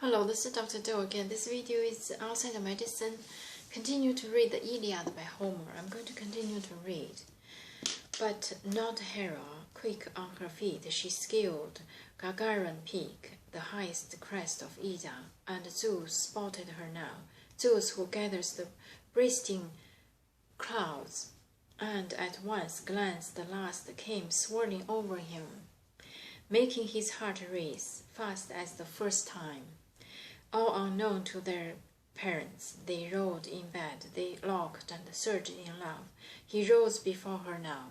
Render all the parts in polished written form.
Hello, this is Dr. Do again. This video is outside of medicine. Continue to read the Iliad by Homer. I'm going to continue to read. But not Hera, quick on her feet, she scaled Gargaran Peak, the highest crest of Ida, and Zeus spotted her now. Zeus, who gathers the bursting clouds, and at once glanced the last came swirling over him, making his heart race fast as the first time. All unknown to their parents, they rolled in bed, they locked and surged in love. He rose before her now.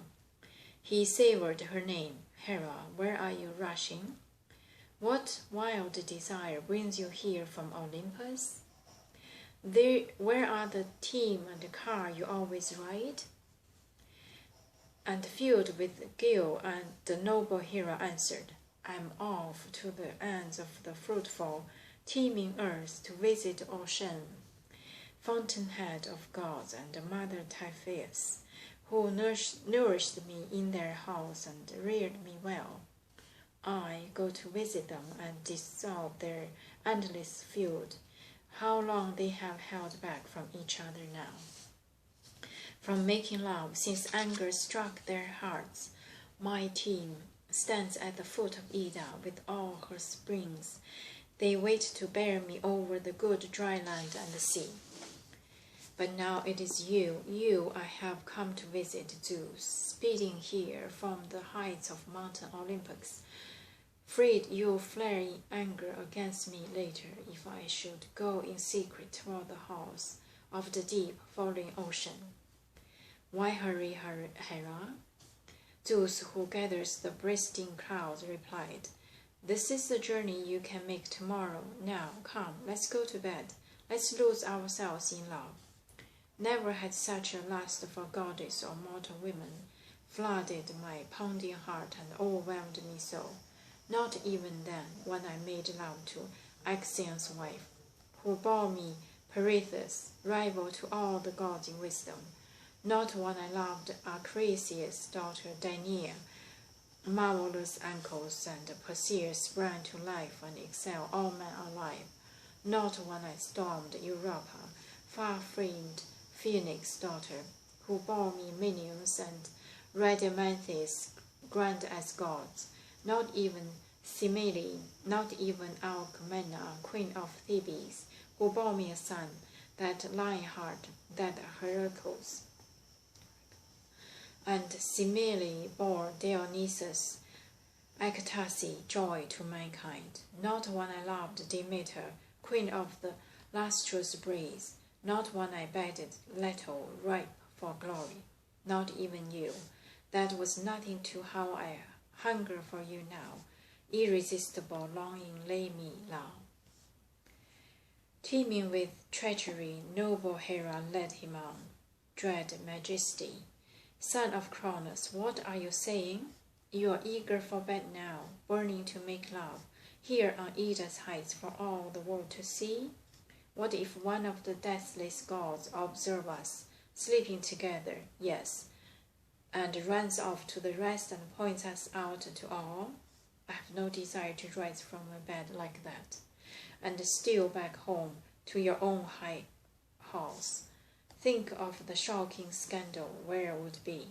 He savored her name. Hera, where are you rushing? What wild desire brings you here from Olympus? Where are the team and the car you always ride? And filled with guile, and the noble Hera answered, I'm off to the ends of the fruitful, teeming earth to visit Ocean, fountainhead of gods, and Mother Typhoeus, who nourished me in their house and reared me well. I go to visit them and dissolve their endless feud. How long they have held back from each other now, from making love, since anger struck their hearts. My team stands at the foot of Ida with all her springs. They wait to bear me over the good dry land and the sea. But now it is you I have come to visit, Zeus, speeding here from the heights of Mountain Olympus. Freed you'll flare in anger against me later if I should go in secret toward the halls of the deep falling ocean. Why hurry, Hera? Zeus, who gathers the bursting clouds, replied, This is the journey you can make tomorrow. Now, come, let's go to bed. Let's lose ourselves in love. Never had such a lust for goddess or mortal woman flooded my pounding heart and overwhelmed me so. Not even then, when I made love to Ixion's wife, who bore me Preferences, rival to all the gods in wisdom. Not when I loved Acrisius' daughter Danae, marvelous ankles and Perseus sprang to life and excel all men alive. Not when I stormed Europa, far-famed Phoenix' daughter, who bore me minions and Rhadamanthus grand as gods. Not even Semele, not even Alcmena, queen of Thebes, who bore me a son, that Lionheart, that Heracles. And Semele bore Dionysus, ecstasy, joy to mankind. Not when I loved Demeter, queen of the lustrous breeze. Not when I begged Leto, ripe for glory. Not even you. That was nothing to how I hunger for you now. Irresistible longing lay me low. Teeming with treachery, noble Hera led him on. Dread majesty, son of Cronos, what are you saying? You are eager for bed now, burning to make love, here on Ida's heights for all the world to see? What if one of the deathless gods observe us, sleeping together, yes, and runs off to the rest and points us out to all? I have no desire to rise from my bed like that, and steal back home to your own high house. Think of the shocking scandal where it would be.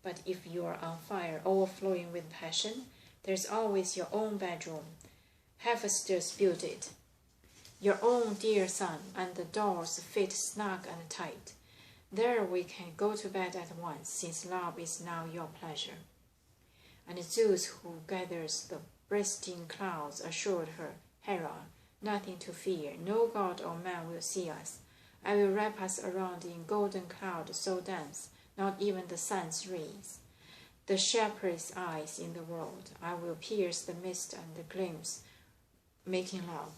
But if you are on fire, overflowing with passion, there's always your own bedroom. Hephaestus built it. Your own dear son, and the doors fit snug and tight. There we can go to bed at once, since love is now your pleasure. And Zeus, who gathers the bursting clouds, assured her, Hera, nothing to fear, no god or man will see us. I will wrap us around in golden cloud so dense, not even the sun's rays. The sharpest eyes in the world, I will pierce the mist and glimpse, making love.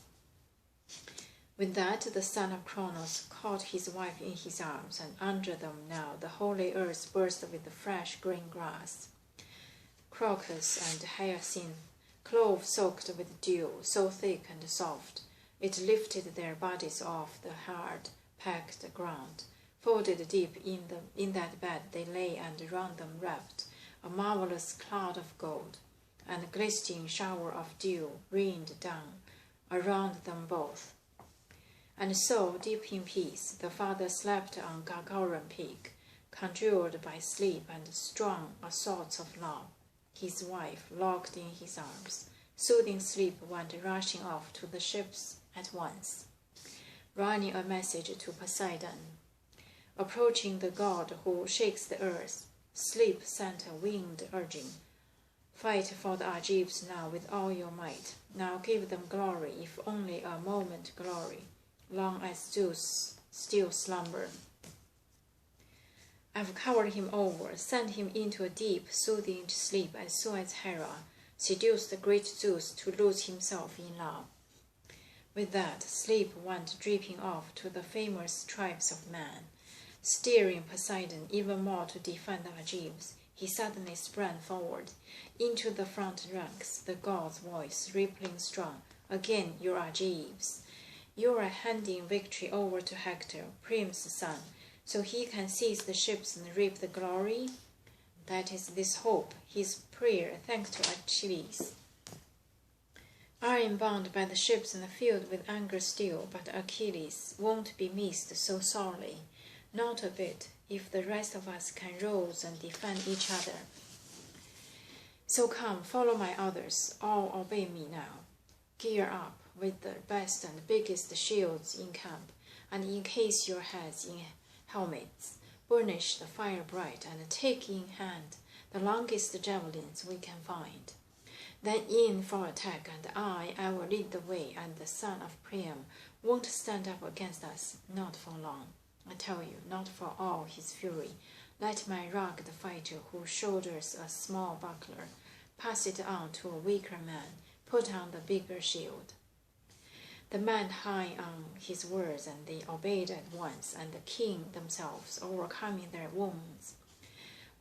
With that, the son of Cronos caught his wife in his arms, and under them now the holy earth burst with the fresh green grass. Crocus and hyacinth, clove soaked with dew, so thick and soft, it lifted their bodies off the hard, packed ground. Folded deep in that bed they lay, and round them wrapped a marvelous cloud of gold, and a glistening shower of dew rained down around them both. And so, deep in peace, the father slept on Gargoran Peak, conjured by sleep and strong assaults of love. His wife, locked in his arms, soothing sleep, went rushing off to the ships at once, running a message to Poseidon. Approaching the god who shakes the earth, sleep sent a winged urging. Fight for the Argives now with all your might. Now give them glory, if only a moment glory, long as Zeus still slumber. I've covered him over, sent him into a deep, soothing sleep as soon as Hera seduced the great Zeus to lose himself in love. With that, sleep went dripping off to the famous tribes of man. Steering Poseidon even more to defend the Argives, he suddenly sprang forward into the front ranks, the god's voice rippling strong. Again, you Argives, you are handing victory over to Hector, Priam's son, so he can seize the ships and reap the glory? That is this hope, his prayer, thanks to Achilles. I am bound by the ships and filled with anger still, but Achilles won't be missed so sorely. Not a bit, if the rest of us can rose and defend each other. So come, follow my orders, all obey me now. Gear up with the best and biggest shields in camp, and encase your heads in helmets. Burnish the fire bright, and take in hand the longest javelins we can find. Then in for attack, and I will lead the way, and the son of Priam won't stand up against us, not for long. I tell you, not for all his fury. Let my rugged fighter, who shoulders a small buckler, pass it on to a weaker man, put on the bigger shield. The man hung on his words, and they obeyed at once, and the king themselves, overcoming their wounds.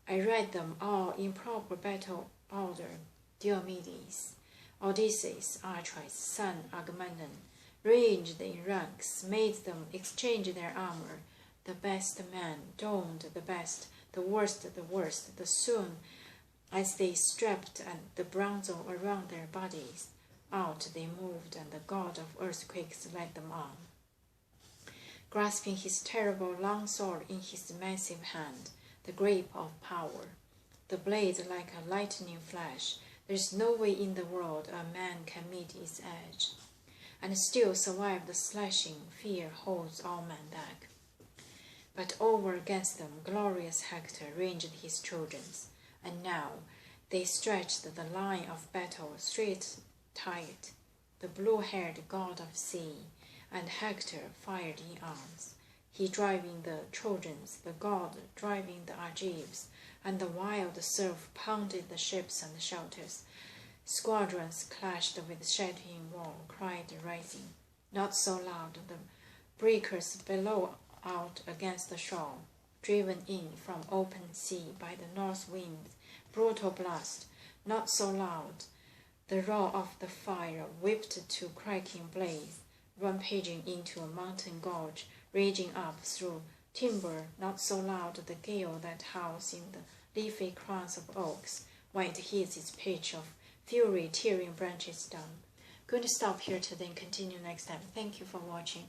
I read them all in proper battle order. Diomedes, Odysseus, Atreus, son Agamemnon, ranged in ranks, made them exchange their armor. The best man donned the best, the worst, the soon as they strapped the bronze around their bodies. Out they moved, and the god of earthquakes led them on. Grasping his terrible long sword in his massive hand, the grip of power, the blade like a lightning flash, there is no way in the world a man can meet its edge, and still survive the slashing. Fear holds all men back. But over against them, glorious Hector ranged his Trojans, and now they stretched the line of battle straight tight, the blue-haired god of sea, and Hector fired in arms, he driving the Trojans, the god driving the Argives, and the wild surf pounded the ships and shelters. Squadrons clashed with shattering wall, cried rising, not so loud, the breakers below out against the shore, driven in from open sea by the north wind's brutal blast, not so loud, the roar of the fire whipped to cracking blaze, rampaging into a mountain gorge, raging up through timber, not so loud, the gale that howls in the leafy crowns of oaks, while it heeds its pitch of fury tearing branches down. Going to stop here today and continue next time. Thank you for watching.